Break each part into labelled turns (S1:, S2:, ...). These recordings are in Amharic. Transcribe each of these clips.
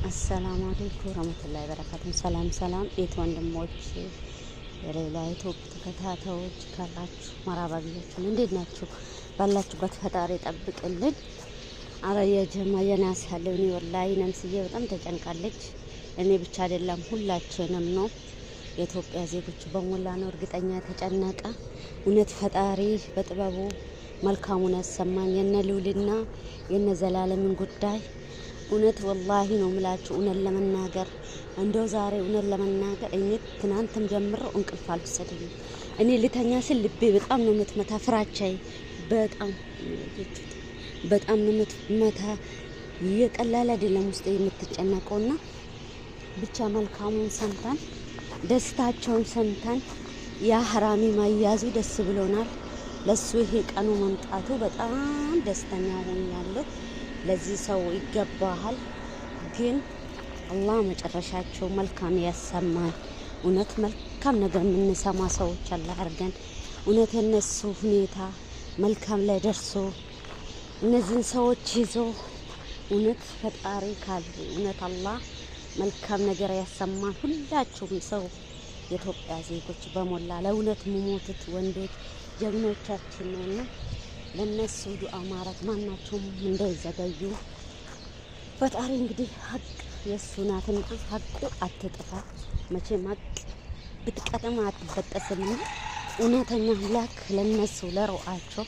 S1: አሰላሙ አለይኩም ወራህመቱላሂ ወበረካቱሁ። ሰላም የት ወንድሞች የሌላ ዩቲዩብ ተከታታዮች ካላችሁ መራባቢያችሁ እንዴት ናችሁ? ባላችሁበት ፈጣሪ ጠብቅልን። አረ የጀማ የናስ ያለው እኔ ወላሂ ነምስዬ በጣም ተጨንቃለች። እኔ ብቻ አይደለም ሁላችንም ነው የኢትዮጵያ ዜጎች በሞላ ነው እርግጠኛ ተጨነቀ። እውነት ፈጣሪ በጥበቡ መልካሙን ያሰማኝ የነ ልውልና የነ ዘላለምን ጉዳይ እውነት ወላሂ ነው ምላችሁ። እውነት ለመናገር እንደው ዛሬ እውነት ለመናገር እኔ ትናንትም ጀምሮ እንቅልፍ አልወሰደኝም። እኔ ልተኛ ስል ልቤ በጣም ነው የምትመታ፣ ፍራቻዬ በጣም ነው የምትመታ። የቀላል አይደለም ውስጥ የምትጨነቀውና ብቻ መልካሙን ሰምተን ደስታቸውን ሰምተን ያ ሐራሚ ማያዙ ደስ ብሎናል። ለሱ ይሄ ቀኑ መምጣቱ በጣም ደስተኛ ሆኛለሁ። ለዚህ ሰው ይገባሃል። ግን አላህ መጨረሻቸው መልካም ያሰማን። እውነት መልካም ነገር የምንሰማ ሰዎች አላህ አድርገን። እውነት የነሱ ሁኔታ መልካም ላይ ደርሶ እነዚህን ሰዎች ይዞ እውነት ፈጣሪ ካል እውነት አላህ መልካም ነገር ያሰማን። ሁላችሁም ሰው የኢትዮጵያ ዜጎች በሞላ ለእውነት የምሞቱት ወንዶች ጀግኖቻችን ነውና ለነሱ ዱአ ማረግ ማናቸውም እንዳይዘገዩ ፈጣሪ እንግዲህ ሀቅ የእሱ ናትና ሀቁ አትጥፋ። መቼም ሀቅ ብትቀጥም አትበጠስም። እውነተኛ አምላክ ለነሱ ለሩዓቸው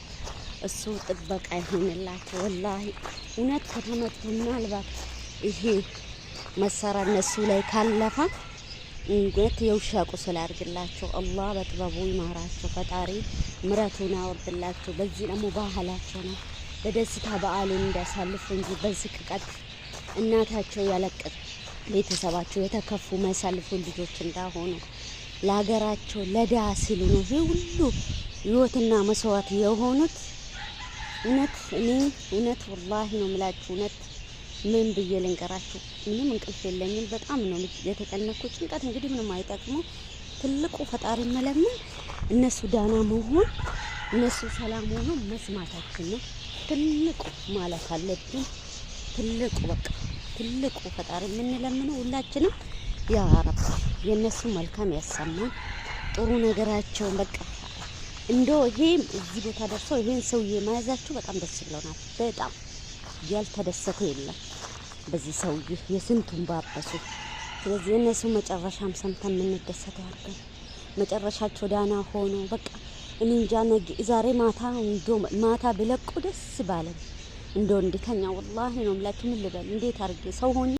S1: እሱ ጥበቃ ይሆንላቸው። ወላሂ እውነት ከተመቱ ምናልባት ይሄ መሳሪያ እነሱ ላይ ካለፈ እንግዲህ የውሻ ቁስል አድርግላቸው። አላህ በጥበቡ ይማራቸው። ፈጣሪ ምረቱን ያወርድላቸው። በዚህ ደግሞ ባህላቸው ነው በደስታ በዓሉን እንዲያሳልፉ እንጂ በስቅቀት እናታቸው ያለቀት ቤተሰባቸው የተከፉ ማያሳልፉ ልጆች እንዳሆኑ ለሀገራቸው ለዳ ሲሉ ነው ይሄ ሁሉ ህይወትና መስዋዕት የሆኑት። እውነት እኔ እውነት ወላሂ ነው የምላችሁ። እውነት ምን ብዬ ልንገራችሁ? ምንም እንቅልፍ የለኝም። በጣም ነው የተጨነኩ። ጭንቀት እንግዲህ ምንም አይጠቅሙ። ትልቁ ፈጣሪ መለመን፣ እነሱ ዳና መሆን፣ እነሱ ሰላም ሆኖ መስማታችን ነው ትልቁ ማለት አለብን። ትልቁ በቃ ትልቁ ፈጣሪ የምንለምነው ሁላችንም ያ ረብ የነሱ መልካም ያሰማን፣ ጥሩ ነገራቸውን በቃ እንደው ይሄም እዚህ ቦታ ደርሶ ይሄን ሰውዬ መያዛችሁ በጣም ደስ ብሎናል። በጣም ያልተደሰተ የለም በዚህ ሰውዬ የስንቱን ባበሱ። ስለዚህ የነሱ መጨረሻም ሰምተን የምንደሰተው አድርገን መጨረሻቸው ዳና ሆኖ በቃ እኔ እንጃ ዛሬ ማታ ቢለቁ ደስ ባለን እንደው እንዲተኛ ወላሂ ነው የምላችሁ። ምን ልበል እንዴት አድርጌ ሰው ሆኜ